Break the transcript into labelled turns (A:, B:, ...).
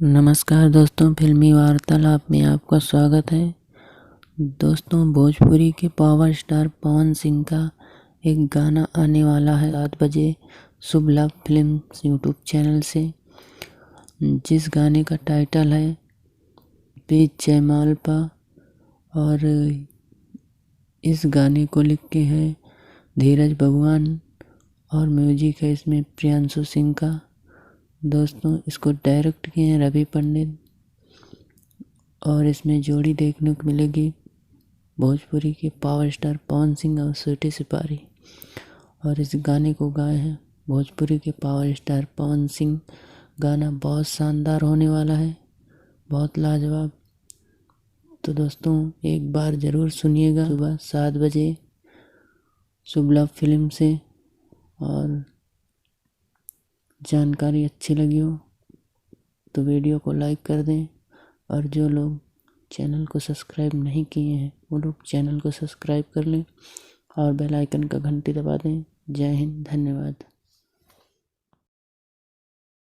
A: नमस्कार दोस्तों, फिल्मी वार्तालाप में आपका स्वागत है। दोस्तों, भोजपुरी के पावर स्टार पवन सिंह का एक गाना आने वाला है 7 बजे शुभ लाभ फिल्म्स यूट्यूब चैनल से, जिस गाने का टाइटल है बीच जयमालपा। और इस गाने को लिखे हैं धीरज भगवान और म्यूजिक है इसमें प्रियांशु सिंह का। दोस्तों, इसको डायरेक्ट किए हैं रवि पंडित और इसमें जोड़ी देखने को मिलेगी भोजपुरी के पावर स्टार पवन सिंह और स्वीटी सिपारी। और इस गाने को गाए हैं भोजपुरी के पावर स्टार पवन सिंह। गाना बहुत शानदार होने वाला है, बहुत लाजवाब। तो दोस्तों, एक बार ज़रूर सुनिएगा सुबह 7 बजे शुभ लाभ फिल्म से। और जानकारी अच्छी लगी हो तो वीडियो को लाइक कर दें, और जो लोग चैनल को सब्सक्राइब नहीं किए हैं वो लोग चैनल को सब्सक्राइब कर लें और बेल आइकन का घंटी दबा दें। जय हिंद, धन्यवाद।